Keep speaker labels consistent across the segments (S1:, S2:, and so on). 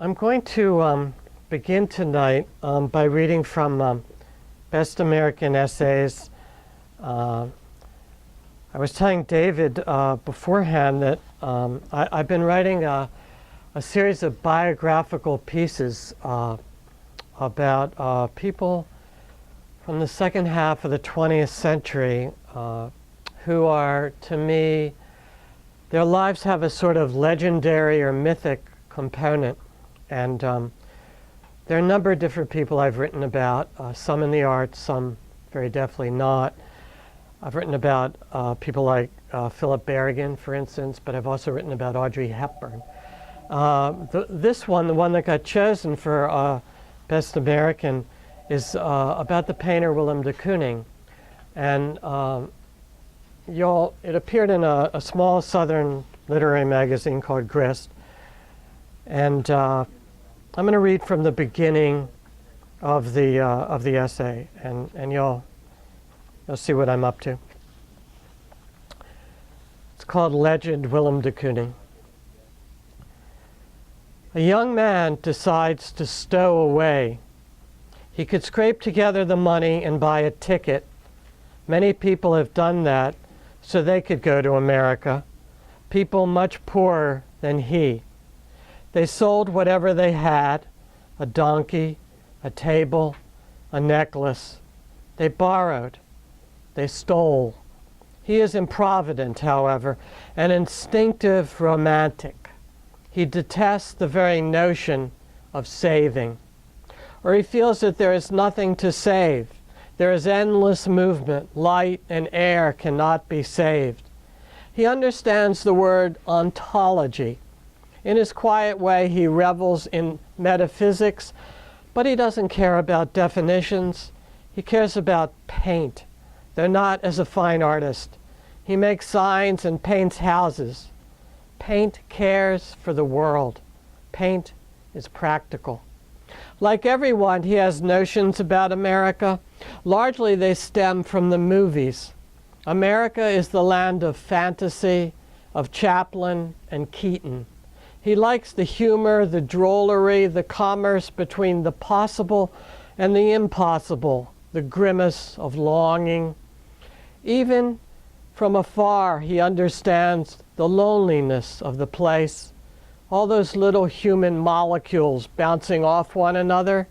S1: I'm going to begin tonight by reading from Best American Essays. I was telling David beforehand that I've been writing a series of biographical pieces about people from the second half of the 20th century who are, to me, their lives have a sort of legendary or mythic component. And there are a number of different people I've written about, some in the arts, some very definitely not. I've written about people like Philip Berrigan, for instance, but I've also written about Audrey Hepburn. This one, the one that got chosen for Best American, is about the painter Willem de Kooning. And it appeared in a small southern literary magazine called Grist. And I'm going to read from the beginning of the essay, and you'll see what I'm up to. It's called Legend Willem de Kooning. A young man decides to stow away. He could scrape together the money and buy a ticket. Many people have done that so they could go to America. People much poorer than he. They sold whatever they had, a donkey, a table, a necklace. They borrowed. They stole. He is improvident, however, an instinctive romantic. He detests the very notion of saving. Or he feels that there is nothing to save. There is endless movement. Light and air cannot be saved. He understands the word ontology. In his quiet way, he revels in metaphysics, but he doesn't care about definitions. He cares about paint. They're not as a fine artist. He makes signs and paints houses. Paint cares for the world. Paint is practical. Like everyone, he has notions about America. Largely, they stem from the movies. America is the land of fantasy, of Chaplin and Keaton. He likes the humor, the drollery, the commerce between the possible and the impossible, the grimace of longing. Even from afar, he understands the loneliness of the place, all those little human molecules bouncing off one another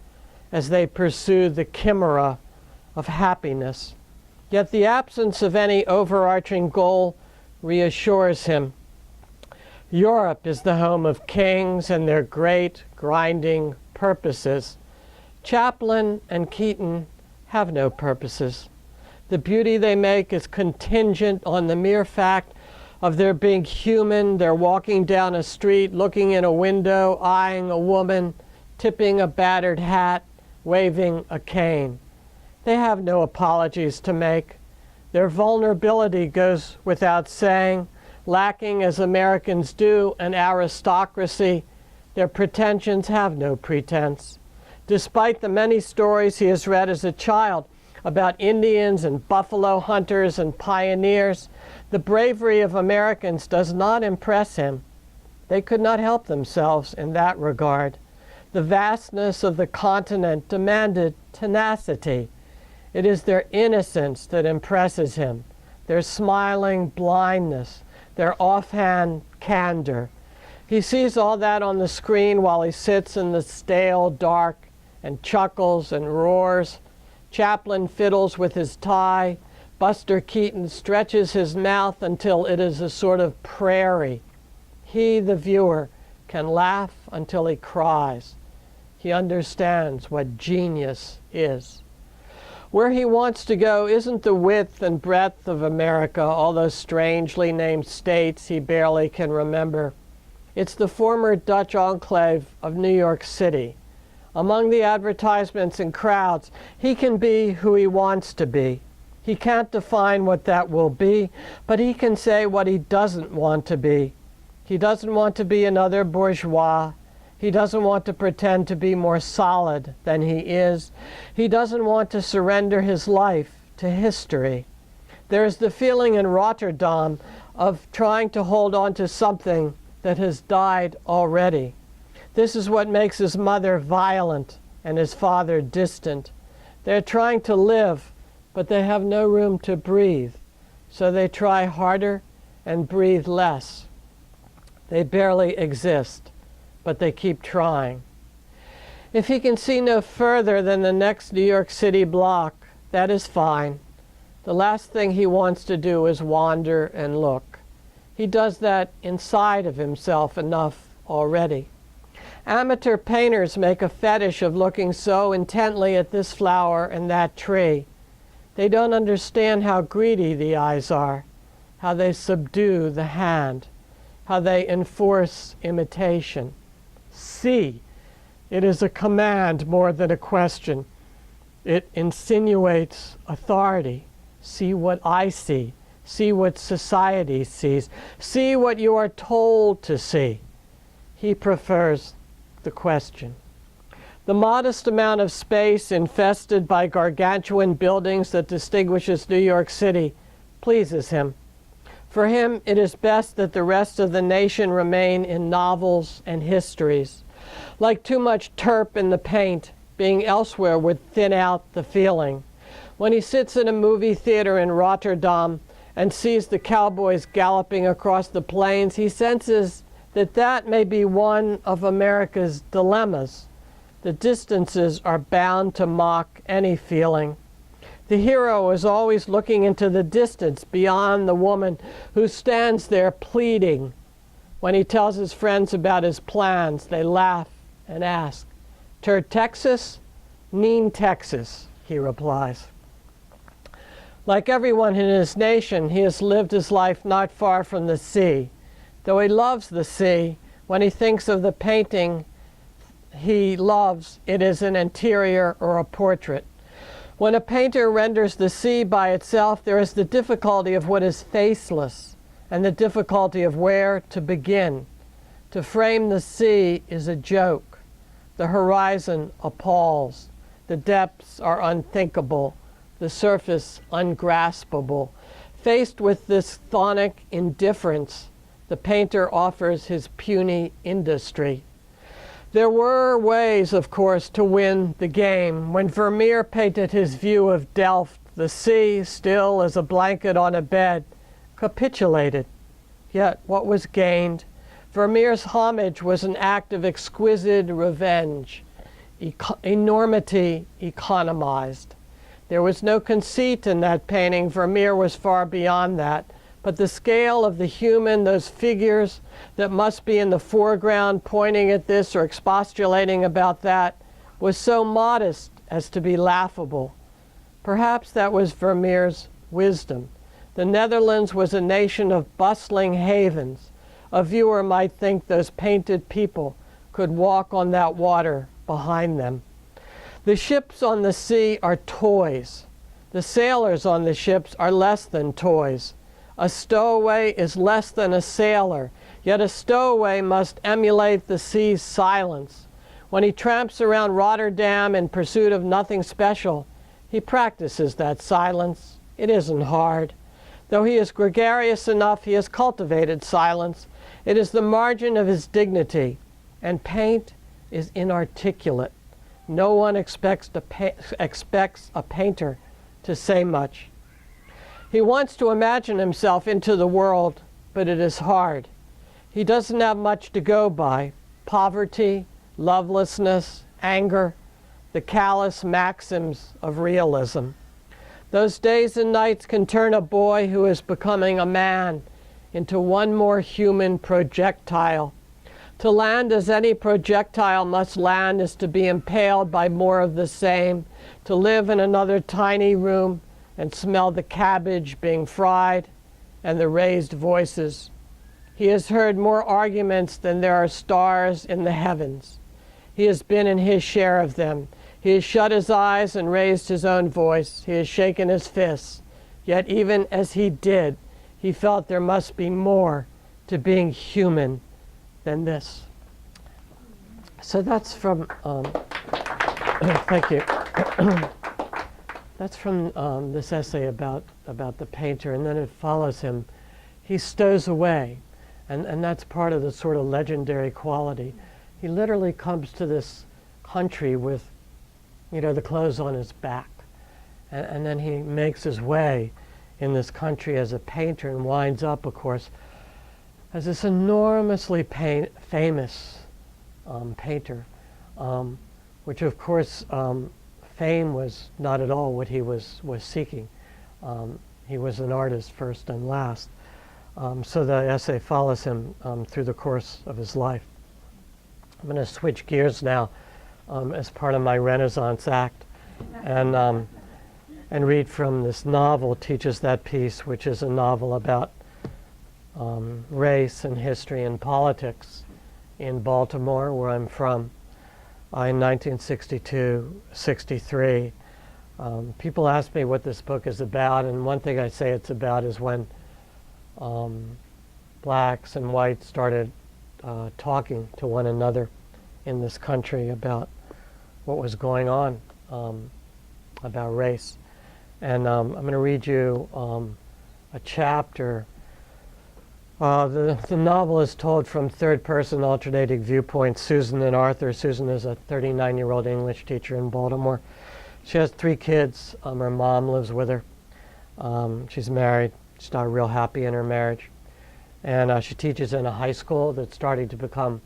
S1: as they pursue the chimera of happiness. Yet the absence of any overarching goal reassures him. Europe is the home of kings and their great, grinding purposes. Chaplin and Keaton have no purposes. The beauty they make is contingent on the mere fact of their being human. They're walking down a street, looking in a window, eyeing a woman, tipping a battered hat, waving a cane. They have no apologies to make. Their vulnerability goes without saying. Lacking, as Americans do, an aristocracy, their pretensions have no pretense. Despite the many stories he has read as a child about Indians and buffalo hunters and pioneers, the bravery of Americans does not impress him. They could not help themselves in that regard. The vastness of the continent demanded tenacity. It is their innocence that impresses him, their smiling blindness, their offhand candor. He sees all that on the screen while he sits in the stale dark and chuckles and roars. Chaplin fiddles with his tie. Buster Keaton stretches his mouth until it is a sort of prairie. He, the viewer, can laugh until he cries. He understands what genius is. Where he wants to go isn't the width and breadth of America, all those strangely named states he barely can remember. It's the former Dutch enclave of New York City. Among the advertisements and crowds, he can be who he wants to be. He can't define what that will be, but he can say what he doesn't want to be. He doesn't want to be another bourgeois. He doesn't want to pretend to be more solid than he is. He doesn't want to surrender his life to history. There is the feeling in Rotterdam of trying to hold on to something that has died already. This is what makes his mother violent and his father distant. They're trying to live, but they have no room to breathe, so they try harder and breathe less. They barely exist, but they keep trying. If he can see no further than the next New York City block, that is fine. The last thing he wants to do is wander and look. He does that inside of himself enough already. Amateur painters make a fetish of looking so intently at this flower and that tree. They don't understand how greedy the eyes are, how they subdue the hand, how they enforce imitation. See. It is a command more than a question. It insinuates authority. See what I see. See what society sees. See what you are told to see. He prefers the question. The modest amount of space infested by gargantuan buildings that distinguishes New York City pleases him. For him, it is best that the rest of the nation remain in novels and histories. Like too much turp in the paint, being elsewhere would thin out the feeling. When he sits in a movie theater in Rotterdam and sees the cowboys galloping across the plains, he senses that that may be one of America's dilemmas. The distances are bound to mock any feeling. The hero is always looking into the distance beyond the woman who stands there pleading. When he tells his friends about his plans, they laugh and ask, "Ter Texas? Neen Texas," he replies. Like everyone in his nation, he has lived his life not far from the sea. Though he loves the sea, when he thinks of the painting he loves, it is an interior or a portrait. When a painter renders the sea by itself, there is the difficulty of what is faceless and the difficulty of where to begin. To frame the sea is a joke. The horizon appalls. The depths are unthinkable. The surface ungraspable. Faced with this chthonic indifference, the painter offers his puny industry. There were ways, of course, to win the game. When Vermeer painted his view of Delft, the sea, still as a blanket on a bed, capitulated. Yet what was gained? Vermeer's homage was an act of exquisite revenge. Enormity economized. There was no conceit in that painting. Vermeer was far beyond that. But the scale of the human, those figures that must be in the foreground pointing at this or expostulating about that, was so modest as to be laughable. Perhaps that was Vermeer's wisdom. The Netherlands was a nation of bustling havens. A viewer might think those painted people could walk on that water behind them. The ships on the sea are toys. The sailors on the ships are less than toys. A stowaway is less than a sailor, yet a stowaway must emulate the sea's silence. When he tramps around Rotterdam in pursuit of nothing special, he practices that silence. It isn't hard. Though he is gregarious enough, he has cultivated silence. It is the margin of his dignity, and paint is inarticulate. No one expects a painter to say much. He wants to imagine himself into the world, but it is hard. He doesn't have much to go by. Poverty, lovelessness, anger, the callous maxims of realism. Those days and nights can turn a boy who is becoming a man into one more human projectile. To land as any projectile must land is to be impaled by more of the same, to live in another tiny room and smell the cabbage being fried and the raised voices. He has heard more arguments than there are stars in the heavens. He has been in his share of them. He has shut his eyes and raised his own voice. He has shaken his fists. Yet even as he did, he felt there must be more to being human than this. So that's from, thank you. That's from this essay about the painter, and then it follows him. He stows away, and that's part of the sort of legendary quality. he literally comes to this country with, the clothes on his back. And then he makes his way in this country as a painter and winds up, of course, as this enormously famous painter, which of course fame was not at all what he was seeking. He was an artist first and last. So the essay follows him through the course of his life. I'm going to switch gears now as part of my Renaissance act and read from this novel, Teaches That Peace, which is a novel about race and history and politics in Baltimore, where I'm from, in 1962-63. People ask me what this book is about, and one thing I say it's about is when blacks and whites started talking to one another in this country about what was going on about race. And I'm going to read you a chapter. The novel is told from third-person alternating viewpoints. Susan and Arthur. Susan is a 39-year-old English teacher in Baltimore. She has 3 kids. Her mom lives with her. She's married. She's not real happy in her marriage. And she teaches in a high school that's starting to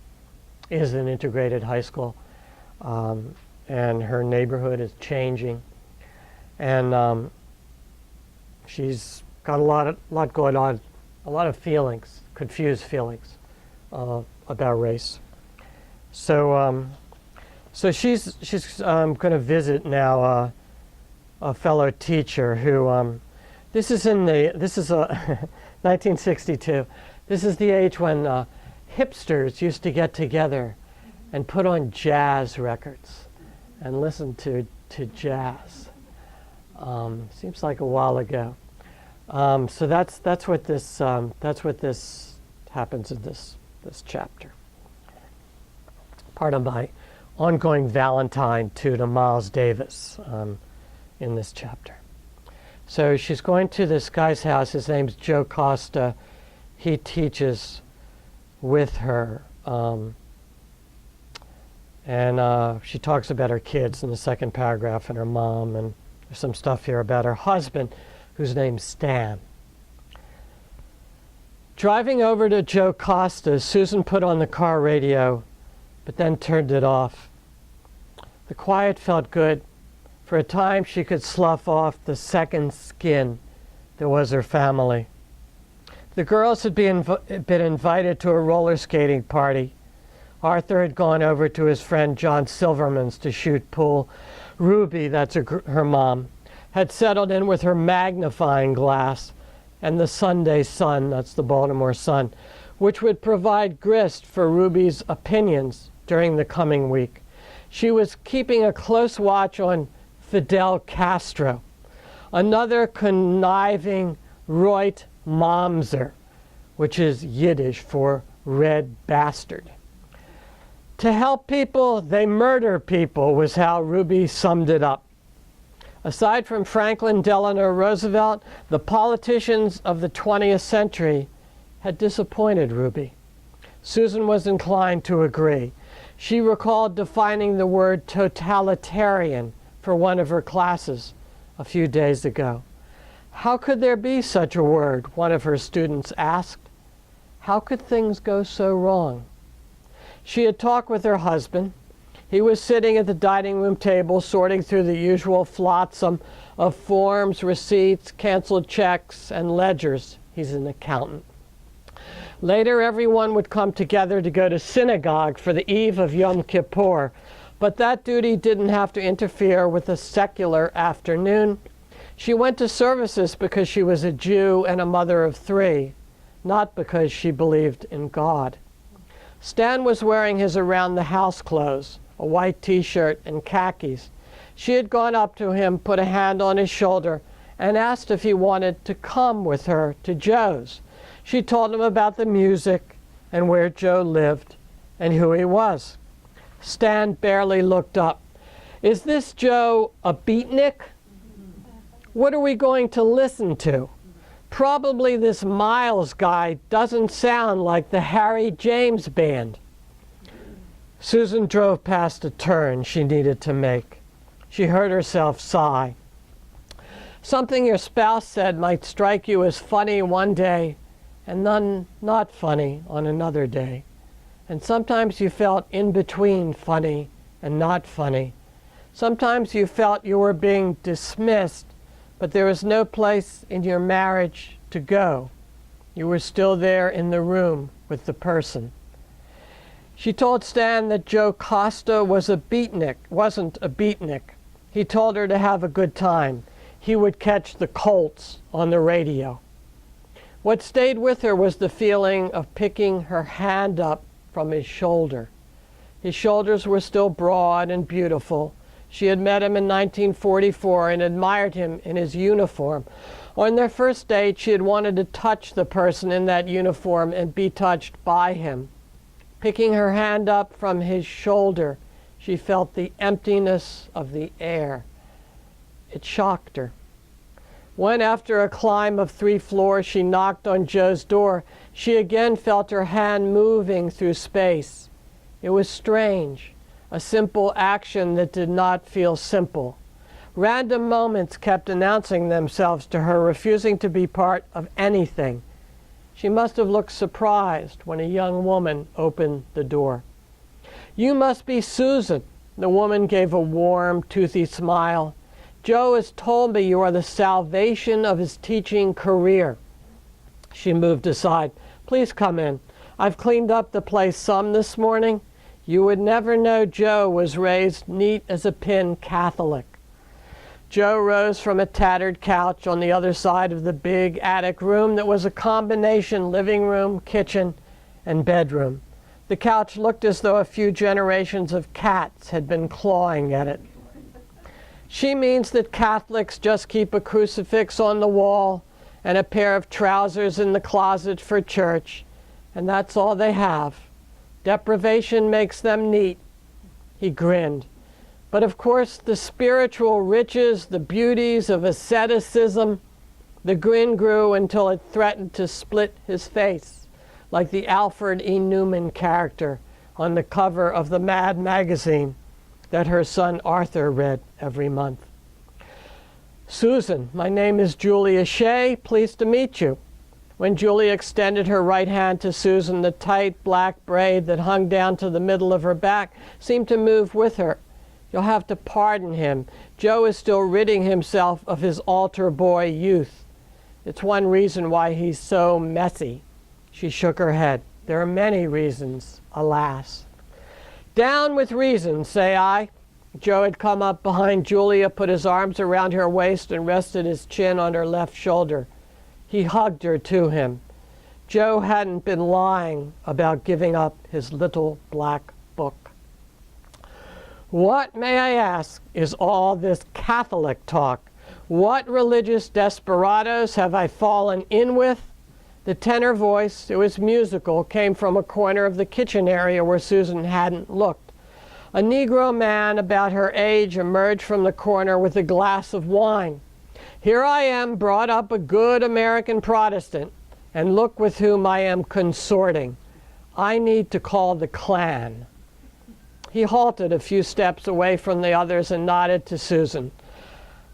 S1: is an integrated high school. And her neighborhood is changing. And she's got a lot going on, a lot of feelings, confused feelings about race. So she's going to visit now a fellow teacher who this is 1962. This is the age when hipsters used to get together and put on jazz records and listen to jazz. Seems like a while ago. So that's what this happens in this chapter. Part of my ongoing Valentine to Miles Davis in this chapter. So she's going to this guy's house. His name's Joe Costa. He teaches with her. And she talks about her kids in the second paragraph and her mom, and there's some stuff here about her husband, whose name's Stan. Driving over to Joe Costa's, Susan put on the car radio, but then turned it off. The quiet felt good. For a time, she could slough off the second skin that was her family. The girls had been invited to a roller skating party. Arthur had gone over to his friend John Silverman's to shoot pool. Ruby, that's her mom, had settled in with her magnifying glass and the Sunday Sun, that's the Baltimore Sun, which would provide grist for Ruby's opinions during the coming week. She was keeping a close watch on Fidel Castro, another conniving Reut Mamser, which is Yiddish for red bastard. To help people, they murder people, was how Ruby summed it up. Aside from Franklin Delano Roosevelt, the politicians of the 20th century had disappointed Ruby. Susan was inclined to agree. She recalled defining the word totalitarian for one of her classes a few days ago. How could there be such a word? One of her students asked. How could things go so wrong? She had talked with her husband. He was sitting at the dining room table sorting through the usual flotsam of forms, receipts, canceled checks, and ledgers. He's an accountant. Later, everyone would come together to go to synagogue for the eve of Yom Kippur, but that duty didn't have to interfere with a secular afternoon. She went to services because she was a Jew and a mother of 3, not because she believed in God. Stan was wearing his around-the-house clothes, a white t-shirt and khakis. She had gone up to him, put a hand on his shoulder, and asked if he wanted to come with her to Joe's. She told him about the music and where Joe lived and who he was. Stan barely looked up. Is this Joe a beatnik? What are we going to listen to? Probably this Miles guy doesn't sound like the Harry James Band. Susan drove past a turn she needed to make. She heard herself sigh. Something your spouse said might strike you as funny one day and then not funny on another day. And sometimes you felt in between funny and not funny. Sometimes you felt you were being dismissed, but there was no place in your marriage to go. You were still there in the room with the person. She told Stan that Joe Costa wasn't a beatnik. He told her to have a good time. He would catch the Colts on the radio. What stayed with her was the feeling of picking her hand up from his shoulder. His shoulders were still broad and beautiful. She had met him in 1944 and admired him in his uniform. On their first date, she had wanted to touch the person in that uniform and be touched by him. Picking her hand up from his shoulder, she felt the emptiness of the air. It shocked her. When, after a climb of 3 floors, she knocked on Joe's door, she again felt her hand moving through space. It was strange, a simple action that did not feel simple. Random moments kept announcing themselves to her, refusing to be part of anything. She must have looked surprised when a young woman opened the door. "You must be Susan." The woman gave a warm, toothy smile. "Joe has told me you are the salvation of his teaching career." She moved aside. "Please come in. I've cleaned up the place some this morning. You would never know Joe was raised neat as a pin Catholic." Joe rose from a tattered couch on the other side of the big attic room that was a combination living room, kitchen, and bedroom. The couch looked as though a few generations of cats had been clawing at it. "She means that Catholics just keep a crucifix on the wall and a pair of trousers in the closet for church, and that's all they have. Deprivation makes them neat." He grinned. But of course, the spiritual riches, the beauties of asceticism, the grin grew until it threatened to split his face, like the Alfred E. Newman character on the cover of the Mad magazine that her son Arthur read every month. "Susan, my name is Julia Shea. Pleased to meet you." When Julia extended her right hand to Susan, the tight black braid that hung down to the middle of her back seemed to move with her. "You'll have to pardon him. Joe is still ridding himself of his altar boy youth. It's one reason why he's so messy." She shook her head. "There are many reasons, alas." "Down with reason, say I." Joe had come up behind Julia, put his arms around her waist, and rested his chin on her left shoulder. He hugged her to him. Joe hadn't been lying about giving up his little black book. "What, may I ask, is all this Catholic talk? What religious desperados have I fallen in with?" The tenor voice, it was musical, came from a corner of the kitchen area where Susan hadn't looked. A Negro man about her age emerged from the corner with a glass of wine. "Here I am, brought up a good American Protestant, and look with whom I am consorting. I need to call the Klan." He halted a few steps away from the others and nodded to Susan.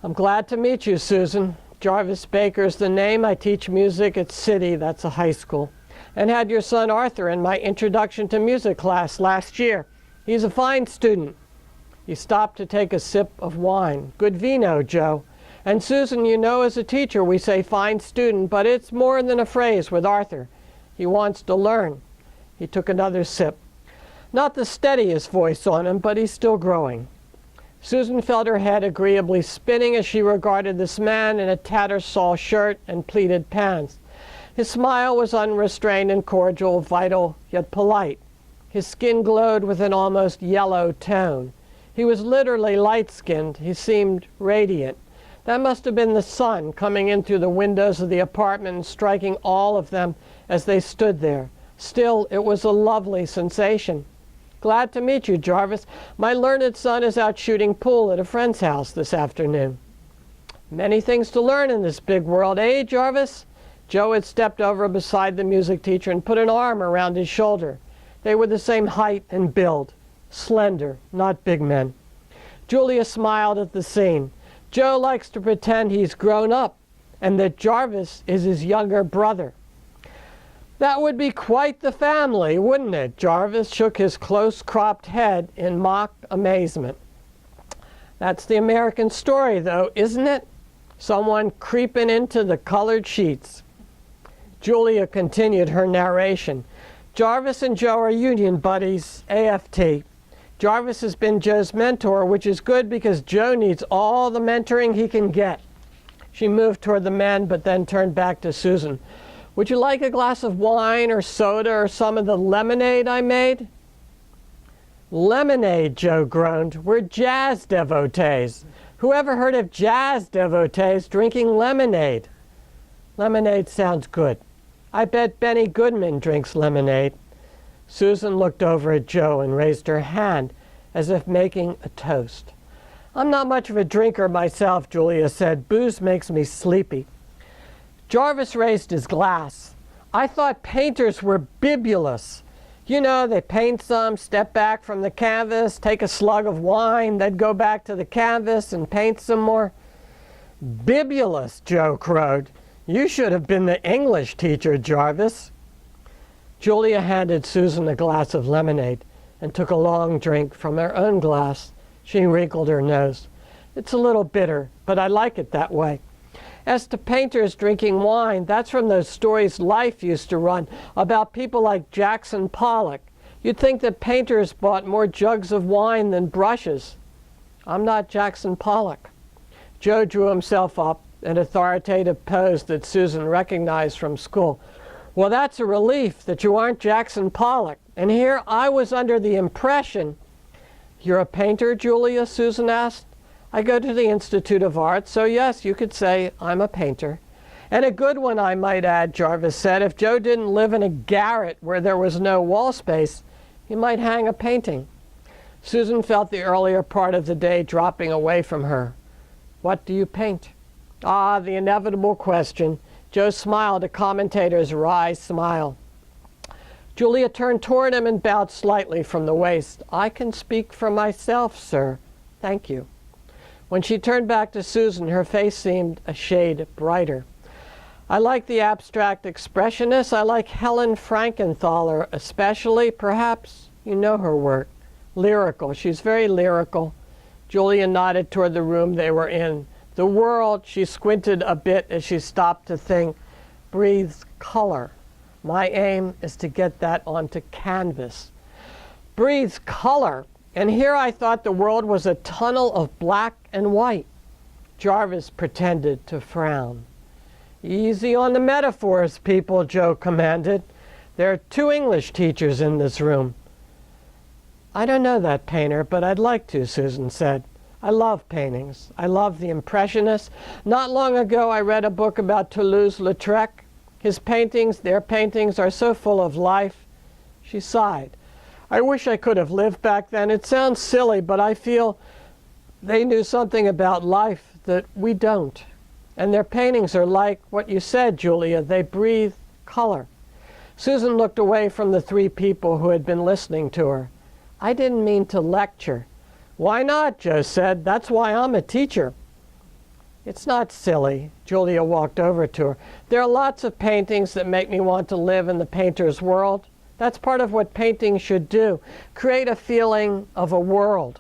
S1: "I'm glad to meet you, Susan. Jarvis Baker's the name. I teach music at City, that's a high school, and had your son Arthur in my introduction to music class last year. He's a fine student." He stopped to take a sip of wine. "Good vino, Joe. And Susan, you know, as a teacher we say fine student, but it's more than a phrase with Arthur. He wants to learn." He took another sip. Not the steadiest voice on him, but he's still growing. Susan felt her head agreeably spinning as she regarded this man in a tattersall shirt and pleated pants. His smile was unrestrained and cordial, vital yet polite. His skin glowed with an almost yellow tone. He was literally light-skinned. He seemed radiant. That must have been the sun coming in through the windows of the apartment and striking all of them as they stood there. Still, it was a lovely sensation. "Glad to meet you, Jarvis. My learned son is out shooting pool at a friend's house this afternoon." "Many things to learn in this big world, eh, Jarvis?" Joe had stepped over beside the music teacher and put an arm around his shoulder. They were the same height and build. slender, not big men. Julia smiled at the scene. Joe likes to pretend he's grown up and that Jarvis is his younger brother. That would be quite the family, wouldn't it? Jarvis shook his close-cropped head in mock amazement. That's the American story, though, isn't it? Someone creeping into the colored sheets. Julia continued her narration. Jarvis and Joe are union buddies, AFT. Jarvis has been Joe's mentor, which is good because Joe needs all the mentoring he can get. She moved toward the men, but then turned back to Susan. Would you like a glass of wine or soda or some of the lemonade I made? Lemonade, Joe groaned. We're jazz devotees. Who ever heard of jazz devotees drinking lemonade? Lemonade sounds good. I bet Benny Goodman drinks lemonade. Susan looked over at Joe and raised her hand as if making a toast. I'm not much of a drinker myself, Julia said. Booze makes me sleepy. Jarvis raised his glass. I thought painters were bibulous. You know, they paint some, step back from the canvas, take a slug of wine, then go back to the canvas and paint some more. Bibulous, Joe crowed. You should have been the English teacher, Jarvis. Julia handed Susan a glass of lemonade and took a long drink from her own glass. She wrinkled her nose. It's a little bitter, but I like it that way. As to painters drinking wine, that's from those stories Life used to run about people like Jackson Pollock. You'd think that painters bought more jugs of wine than brushes. I'm not Jackson Pollock. Joe drew himself up, an authoritative pose that Susan recognized from school. Well, that's a relief that you aren't Jackson Pollock. And here I was under the impression. You're a painter, Julia? Susan asked. I go to the Institute of Art, so yes, you could say I'm a painter. And a good one, I might add, Jarvis said. If Joe didn't live in a garret where there was no wall space, he might hang a painting. Susan felt the earlier part of the day dropping away from her. What do you paint? Ah, the inevitable question. Joe smiled, a commentator's wry smile. Julia turned toward him and bowed slightly from the waist. I can speak for myself, sir. Thank you. When she turned back to Susan, her face seemed a shade brighter. I like the abstract expressionists. I like Helen Frankenthaler especially. Perhaps you know her work. Lyrical. She's very lyrical. Julia nodded toward the room they were in. The world, she squinted a bit as she stopped to think, breathes color. My aim is to get that onto canvas. Breathes color. And here I thought the world was a tunnel of black and white. Jarvis pretended to frown. Easy on the metaphors, people, Joe commanded. There are 2 English teachers in this room. I don't know that painter, but I'd like to, Susan said. I love paintings. I love the Impressionists. Not long ago I read a book about Toulouse-Lautrec. His paintings, their paintings, are so full of life. She sighed. I wish I could have lived back then. It sounds silly, but I feel they knew something about life that we don't. And their paintings are like what you said, Julia. They breathe color. Susan looked away from the 3 people who had been listening to her. I didn't mean to lecture. Why not, Joe said. That's why I'm a teacher. It's not silly. Julia walked over to her. There are lots of paintings that make me want to live in the painter's world. That's part of what painting should do, create a feeling of a world.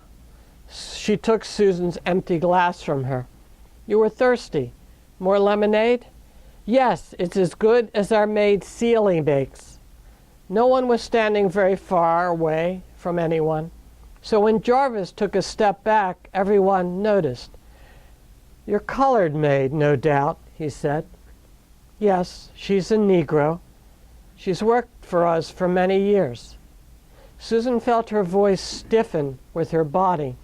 S1: She took Susan's empty glass from her. You were thirsty. More lemonade? Yes, it's as good as our maid Celie makes. No one was standing very far away from anyone, so when Jarvis took a step back, everyone noticed. You're colored maid, no doubt, he said. Yes, she's a Negro. She's worked for us for many years. Susan felt her voice stiffen with her body.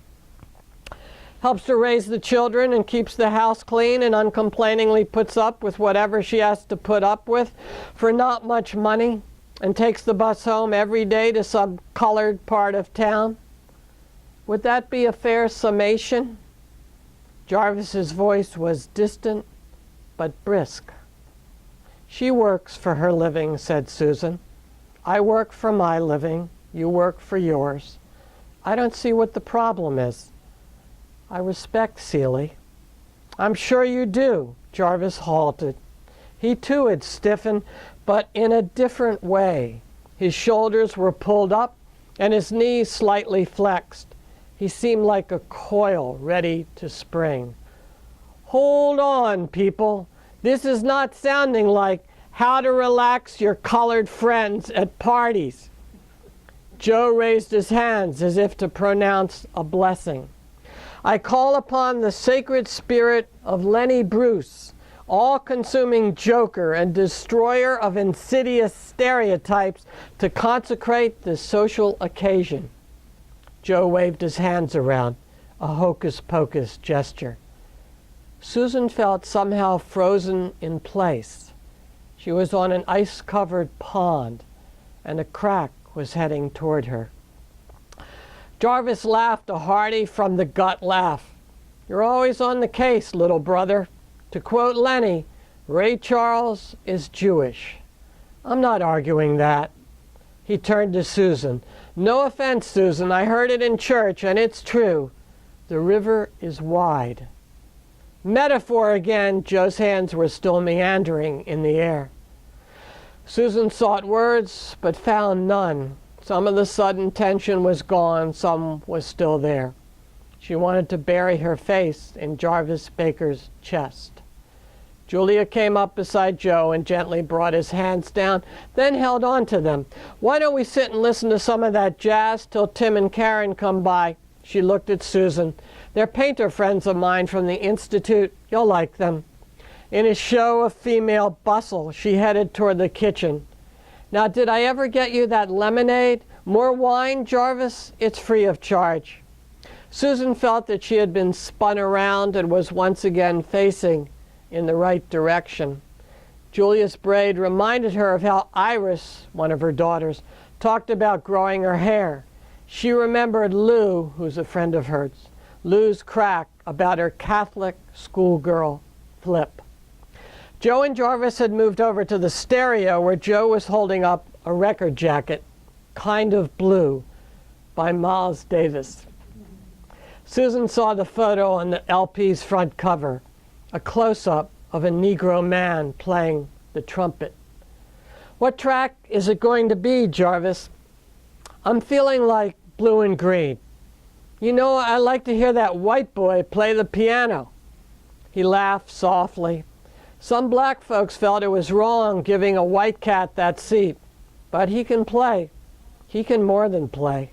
S1: Helps to raise the children and keeps the house clean and uncomplainingly puts up with whatever she has to put up with for not much money and takes the bus home every day to some colored part of town. Would that be a fair summation? Jarvis's voice was distant but brisk. She works for her living, said Susan. I work for my living. You work for yours. I don't see what the problem is. I respect Seeley. I'm sure you do. Jarvis halted. He too had stiffened, but in a different way. His shoulders were pulled up and his knees slightly flexed. He seemed like a coil ready to spring. Hold on, people. This is not sounding like how to relax your colored friends at parties. Joe raised his hands as if to pronounce a blessing. I call upon the sacred spirit of Lenny Bruce, all-consuming joker and destroyer of insidious stereotypes, to consecrate this social occasion. Joe waved his hands around, a hocus-pocus gesture. Susan felt somehow frozen in place. She was on an ice-covered pond, and a crack was heading toward her. Jarvis laughed a hearty from-the-gut laugh. You're always on the case, little brother. To quote Lenny, Ray Charles is Jewish. I'm not arguing that. He turned to Susan. No offense, Susan. I heard it in church, and it's true. The river is wide. Metaphor again. Joe's hands were still meandering in the air. Susan sought words, but found none. Some of the sudden tension was gone, some was still there. She wanted to bury her face in Jarvis Baker's chest. Julia came up beside Joe and gently brought his hands down, then held on to them. Why don't we sit and listen to some of that jazz till Tim and Karen come by? She looked at Susan. They're painter friends of mine from the Institute. You'll like them. In a show of female bustle, she headed toward the kitchen. Now, did I ever get you that lemonade? More wine, Jarvis? It's free of charge. Susan felt that she had been spun around and was once again facing in the right direction. Julia's braid reminded her of how Iris, one of her daughters, talked about growing her hair. She remembered Lou, who's a friend of hers, Lou's crack about her Catholic schoolgirl flip. Joe and Jarvis had moved over to the stereo where Joe was holding up a record jacket, Kind of Blue, by Miles Davis. Susan saw the photo on the LP's front cover, a close-up of a Negro man playing the trumpet. What track is it going to be, Jarvis? I'm feeling like Blue and Green. You know, I like to hear that white boy play the piano. He laughed softly. Some black folks felt it was wrong giving a white cat that seat, but he can play. He can more than play.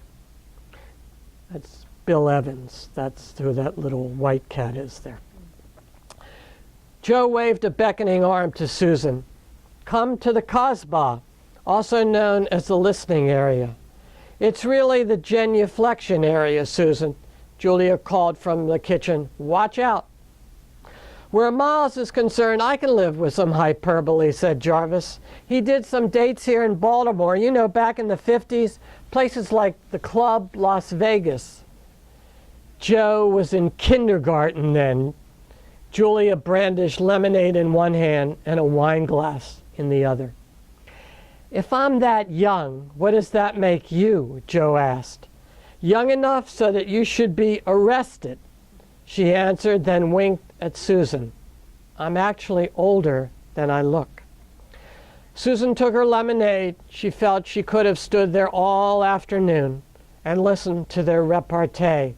S1: That's Bill Evans. That's who that little white cat is there. Joe waved a beckoning arm to Susan. Come to the Kasbah, also known as the listening area. It's really the genuflection area, Susan. Julia called from the kitchen. Watch out. Where Miles is concerned, I can live with some hyperbole, said Jarvis. He did some dates here in Baltimore, you know, back in the 50s, places like the Club Las Vegas. Joe was in kindergarten then. Julia brandished lemonade in one hand and a wine glass in the other. If I'm that young, what does that make you? Joe asked. Young enough so that you should be arrested, she answered, then winked at Susan. I'm actually older than I look. Susan took her lemonade. She felt she could have stood there all afternoon and listened to their repartee.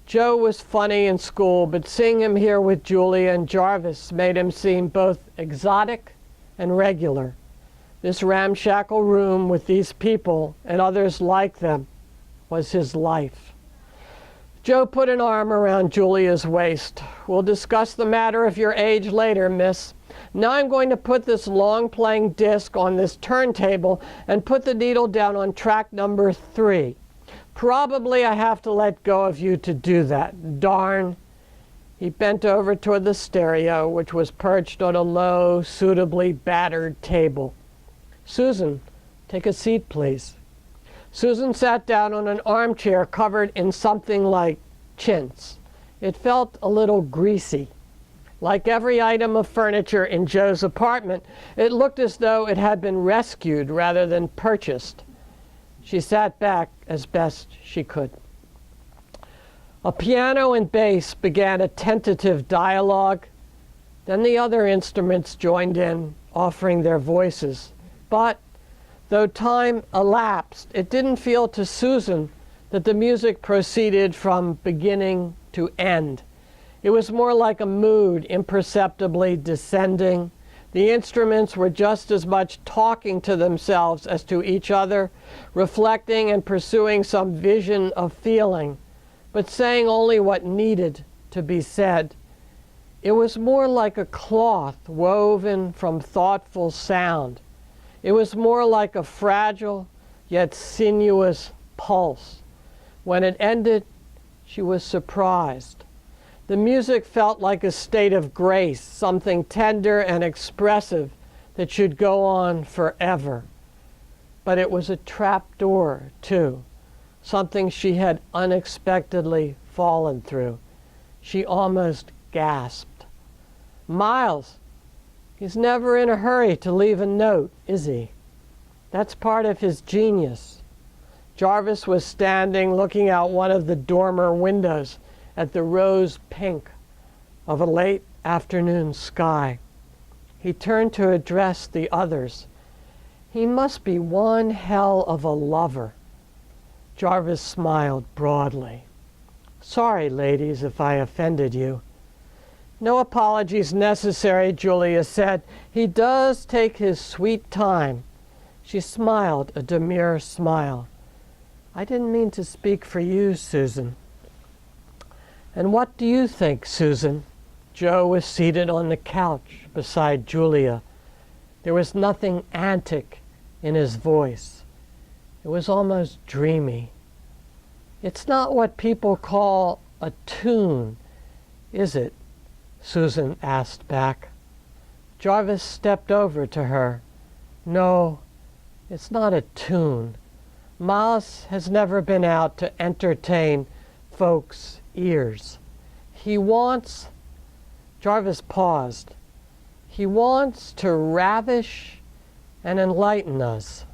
S1: Joe was funny in school, but seeing him here with Julia and Jarvis made him seem both exotic and regular. This ramshackle room with these people and others like them was his life. Joe put an arm around Julia's waist. We'll discuss the matter of your age later, miss. Now I'm going to put this long-playing disc on this turntable and put the needle down on track number 3. Probably I have to let go of you to do that. Darn. He bent over toward the stereo, which was perched on a low, suitably battered table. Susan, take a seat, please. Susan sat down on an armchair covered in something like chintz. It felt a little greasy. Like every item of furniture in Joe's apartment, it looked as though it had been rescued rather than purchased. She sat back as best she could. A piano and bass began a tentative dialogue. Then the other instruments joined in, offering their voices. But though time elapsed, it didn't feel to Susan that the music proceeded from beginning to end. It was more like a mood imperceptibly descending. The instruments were just as much talking to themselves as to each other, reflecting and pursuing some vision of feeling, but saying only what needed to be said. It was more like a cloth woven from thoughtful sound. It was more like a fragile yet sinuous pulse. When it ended, she was surprised. The music felt like a state of grace, something tender and expressive that should go on forever. But it was a trapdoor, too, something she had unexpectedly fallen through. She almost gasped. Miles, he's never in a hurry to leave a note, is he? That's part of his genius. Jarvis was standing looking out one of the dormer windows at the rose pink of a late afternoon sky. He turned to address the others. He must be one hell of a lover. Jarvis smiled broadly. Sorry, ladies, if I offended you. No apologies necessary, Julia said. He does take his sweet time. She smiled a demure smile. I didn't mean to speak for you, Susan. And what do you think, Susan? Joe was seated on the couch beside Julia. There was nothing antic in his voice. It was almost dreamy. It's not what people call a tune, is it? Susan asked back. Jarvis stepped over to her. No, it's not a tune. Miles has never been out to entertain folks' ears. He wants, Jarvis paused, he wants to ravish and enlighten us.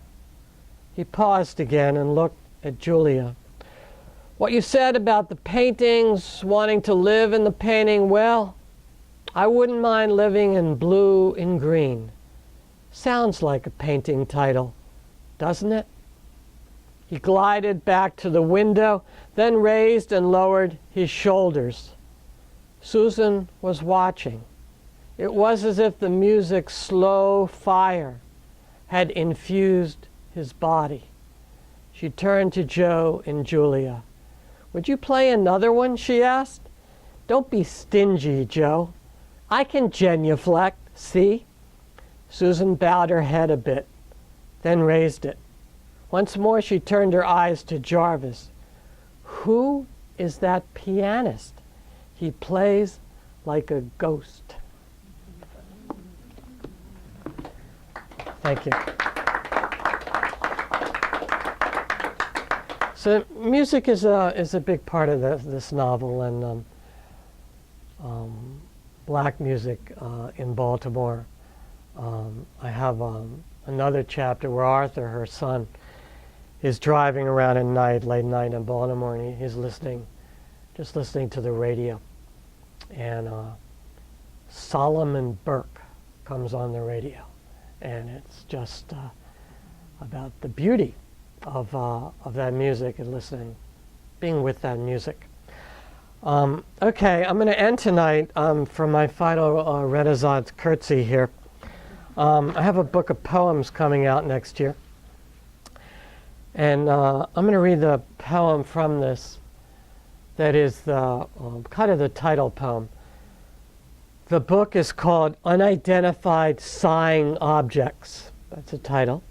S1: He paused again and looked at Julia. What you said about the paintings, wanting to live in the painting, well, I wouldn't mind living in blue and green. Sounds like a painting title, doesn't it? He glided back to the window, then raised and lowered his shoulders. Susan was watching. It was as if the music's slow fire had infused his body. She turned to Joe and Julia. Would you play another one, she asked. Don't be stingy, Joe. I can genuflect, see? Susan bowed her head a bit, then raised it. Once more she turned her eyes to Jarvis. Who is that pianist? He plays like a ghost. Thank you. So music is a big part of this novel, and black music in Baltimore. I have another chapter where Arthur, her son, is driving around at night, late night in Baltimore, and he's just listening to the radio. And Solomon Burke comes on the radio, and it's just about the beauty of that music and being with that music. Okay, I'm going to end tonight for my final Renaissance curtsy here. I have a book of poems coming out next year. And I'm going to read the poem from this that is the kind of the title poem. The book is called Unidentified Sighing Objects. That's the title.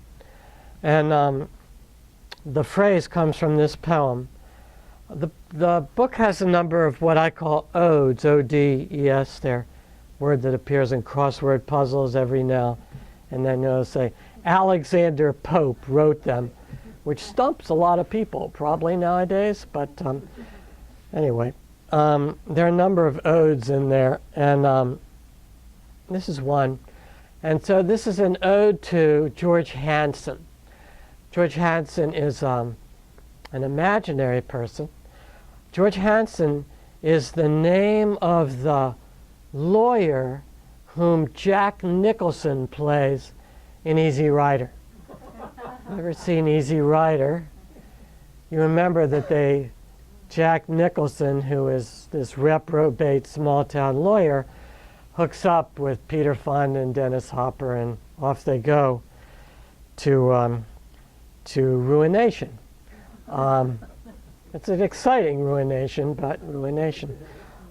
S1: And the phrase comes from this poem. The book has a number of what I call odes, O-D-E-S, they're word that appears in crossword puzzles every now and then. You'll say, Alexander Pope wrote them, which stumps a lot of people probably nowadays, but anyway. There are a number of odes in there, and this is one. And so this is an ode to George Hansen. George Hansen is an imaginary person. George Hansen is the name of the lawyer whom Jack Nicholson plays in Easy Rider. Ever seen Easy Rider? You remember that Jack Nicholson, who is this reprobate small-town lawyer, hooks up with Peter Fonda and Dennis Hopper, and off they go to ruination. It's an exciting ruination, but ruination.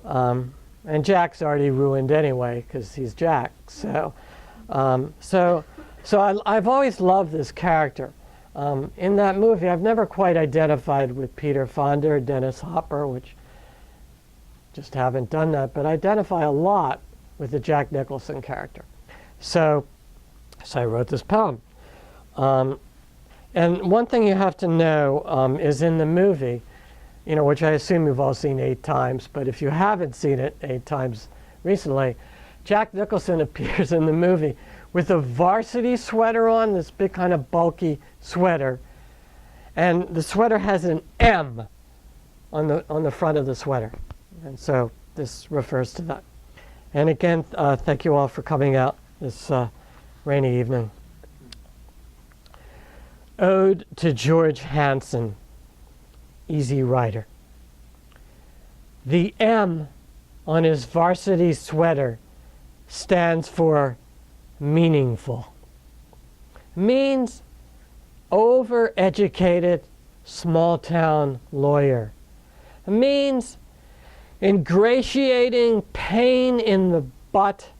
S1: And Jack's already ruined anyway because he's Jack. So I've always loved this character. In that movie, I've never quite identified with Peter Fonda or Dennis Hopper, which just haven't done that, but I identify a lot with the Jack Nicholson character. So I wrote this poem. And one thing you have to know is in the movie, which I assume you've all seen 8 times, but if you haven't seen it 8 times recently, Jack Nicholson appears in the movie with a varsity sweater on, this big kind of bulky sweater. And the sweater has an M on the front of the sweater. And so this refers to that. And again, thank you all for coming out this rainy evening. Ode to George Hansen, Easy Rider. The M on his varsity sweater stands for meaningful. Means overeducated small-town lawyer. Means ingratiating pain in the butt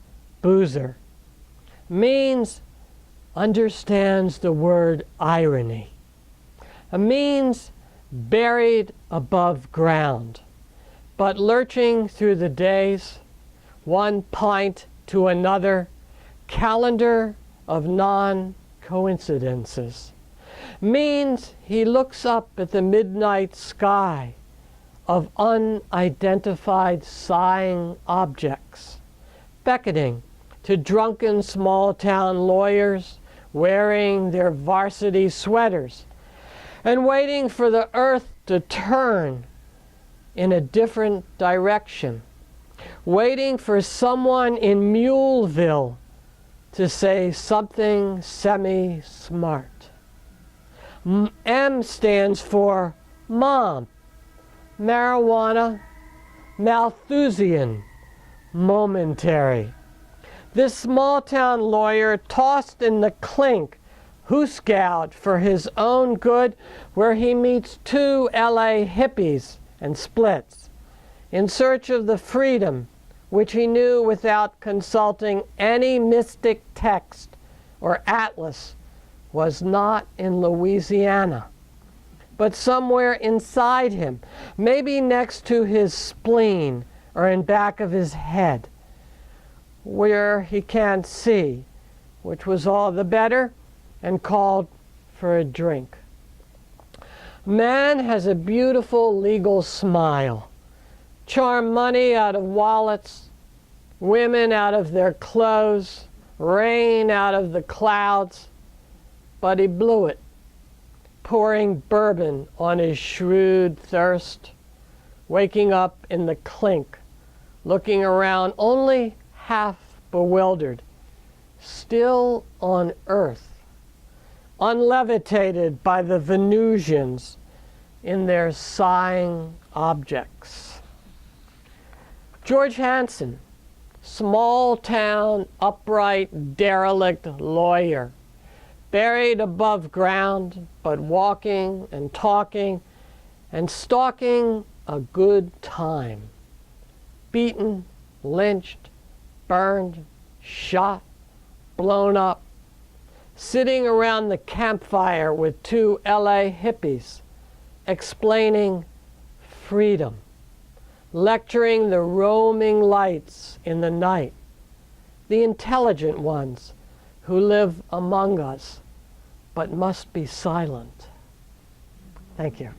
S1: boozer. Means understands the word irony. Means buried above ground, but lurching through the days, one pint to another, calendar of non-coincidences. Means he looks up at the midnight sky of unidentified sighing objects, beckoning to drunken small-town lawyers wearing their varsity sweaters and waiting for the earth to turn in a different direction, waiting for someone in Muleville to say something semi-smart. M stands for mom, marijuana, Malthusian, momentary. This small-town lawyer tossed in the clink, hoosgout for his own good, where he meets 2 LA hippies and splits, in search of the freedom which he knew without consulting any mystic text or atlas was not in Louisiana, but somewhere inside him, maybe next to his spleen or in back of his head, where he can't see, which was all the better, and called for a drink. Man has a beautiful legal smile, charm money out of wallets, women out of their clothes, rain out of the clouds, but he blew it, pouring bourbon on his shrewd thirst, waking up in the clink, looking around only half bewildered, still on earth, unlevitated by the Venusians in their sighing objects. George Hansen, small-town, upright, derelict lawyer, buried above ground, but walking and talking and stalking a good time. Beaten, lynched, burned, shot, blown up, sitting around the campfire with 2 LA hippies, explaining freedom, lecturing the roaming lights in the night, the intelligent ones who live among us but must be silent. Thank you.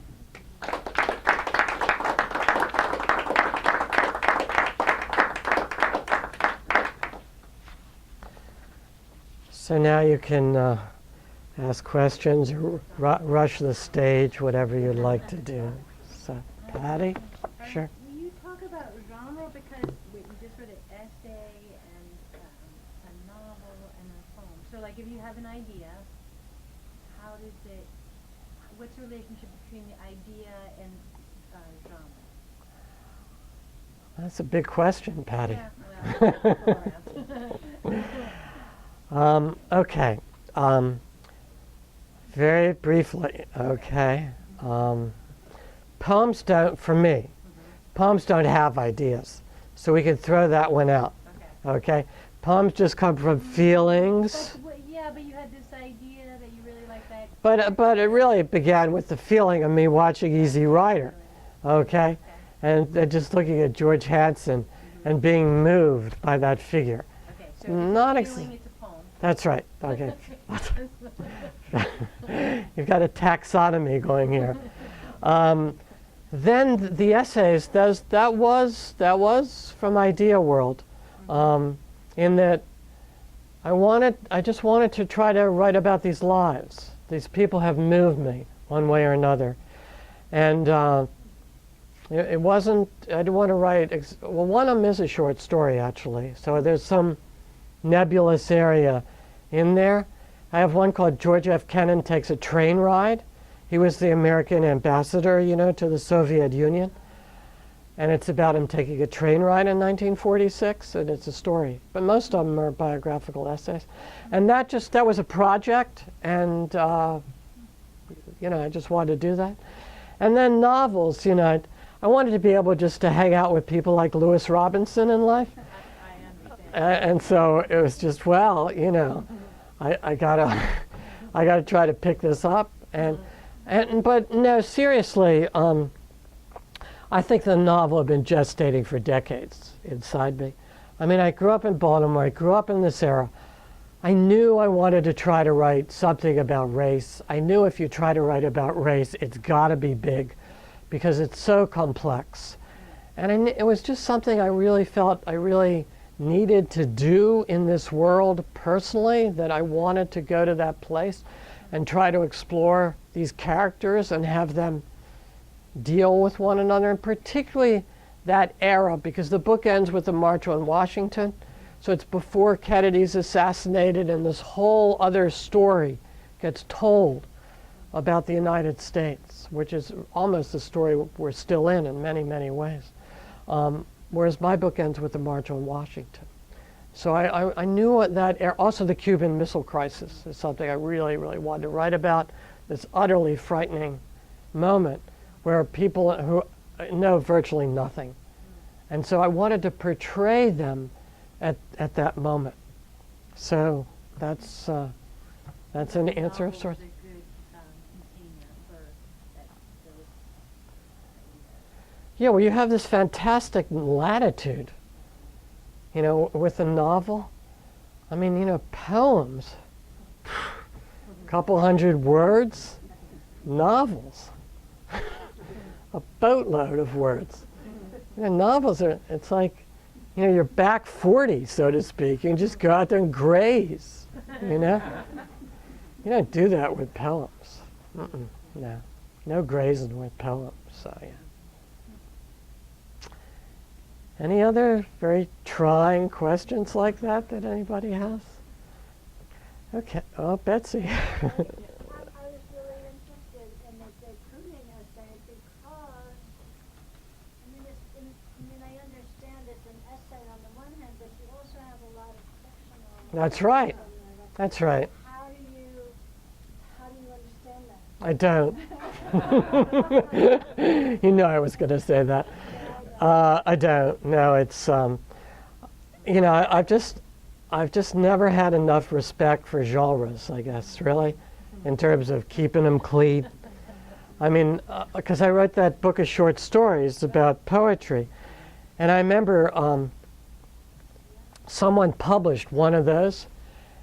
S1: So now you can ask questions, rush the stage, whatever you'd like to do. So, Patty? Sure.
S2: Will you talk about genre, because you just read an essay and a novel and a poem. So like if you have an idea, what's the relationship between the idea and genre?
S1: That's a big question, Patty.
S2: Yeah,
S1: Okay. Very briefly, okay. Poems don't, for me, poems don't have ideas. So we can throw that one out. Okay? Poems just come from feelings.
S2: Yeah, but you had this idea that you really liked that.
S1: But it really began with the feeling of me watching Easy Rider. Okay? And just looking at George Hansen and being moved by that figure.
S2: Okay, so
S1: Not
S2: it's a feeling, it's a poem.
S1: That's right. Okay. You've got a taxonomy going here. Then the essays, that was from Idea World, in that I just wanted to try to write about these lives. These people have moved me one way or another, and it wasn't. I didn't want to write. Well, one of them is a short story actually, so there's some nebulous area in there. I have one called George F. Kennan Takes a Train Ride. He was the American ambassador, to the Soviet Union. And it's about him taking a train ride in 1946, and it's a story. But most of them are biographical essays. And that was a project, and, I just wanted to do that. And then novels, I wanted to be able just to hang out with people like Lewis Robinson in life.
S2: I understand.
S1: And so it was just, I gotta try to pick this up, but no, seriously, I think the novel had been gestating for decades inside me. I mean, I grew up in Baltimore. I grew up in this era. I knew I wanted to try to write something about race. I knew if you try to write about race, it's got to be big, because it's so complex. And it was just something I really felt I really needed to do in this world personally, that I wanted to go to that place and try to explore these characters and have them deal with one another, and particularly that era, because the book ends with the March on Washington. So it's before Kennedy's assassinated, and this whole other story gets told about the United States, which is almost the story we're still in many, many ways. Whereas my book ends with the March on Washington. So I knew what that era, also the Cuban Missile Crisis is something I really, really wanted to write about, this utterly frightening moment where people who know virtually nothing. And so I wanted to portray them at that moment. So that's an answer of sorts. Yeah, well, you have this fantastic latitude, with a novel. I mean, poems, a couple hundred words, novels, a boatload of words. Novels it's like, you're back 40, so to speak. You can just go out there and graze, You don't do that with poems. No grazing with poems, so yeah. Any other very trying questions like that anybody has? Okay. Oh, Betsy.
S3: I was really interested in the pruning essay because, I understand it's an essay on the one hand, but you also have a lot of fictional.
S1: That's right. That's right.
S3: How do you understand that?
S1: I don't. I was going to say that. I don't. No, it's I've just never had enough respect for genres, I guess, really, in terms of keeping them clean. I mean, because I wrote that book of short stories about poetry, and I remember someone published one of those,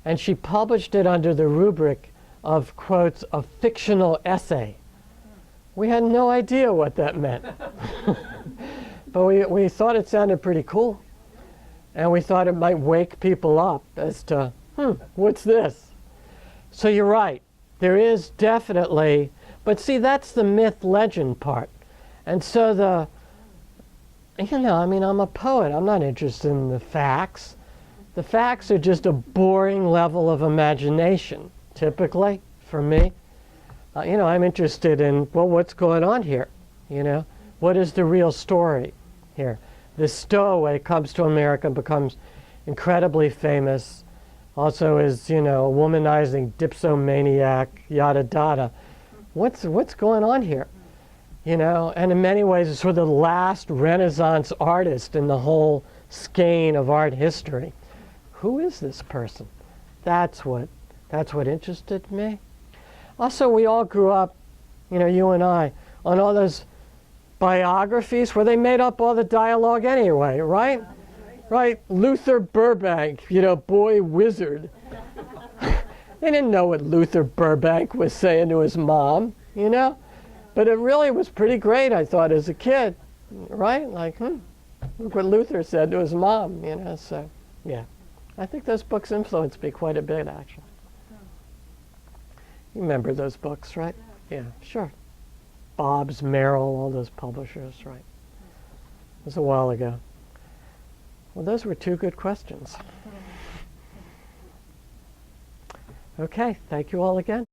S1: and she published it under the rubric of, quotes, a fictional essay. We had no idea what that meant. But we thought it sounded pretty cool. And we thought it might wake people up as to, what's this? So you're right. There is definitely, but see, that's the myth legend part. And so I mean, I'm a poet. I'm not interested in the facts. The facts are just a boring level of imagination, typically, for me. I'm interested in, well, what's going on here? What is the real story here? This stowaway comes to America, becomes incredibly famous, also is, a womanizing dipsomaniac, yada yada. What's going on here? And in many ways, it's sort of the last Renaissance artist in the whole skein of art history. Who is this person? That's what interested me. Also, we all grew up, you and I, on all those biographies where they made up all the dialogue anyway, right? Right? Luther Burbank, boy wizard. They didn't know what Luther Burbank was saying to his mom, But it really was pretty great, I thought, as a kid, right? Like, look what Luther said to his mom, so, yeah. I think those books influenced me quite a bit, actually. You remember those books, right? Yeah, sure. Bob's, Merrill, all those publishers, right? It was a while ago. Well, those were two good questions. Okay, thank you all again.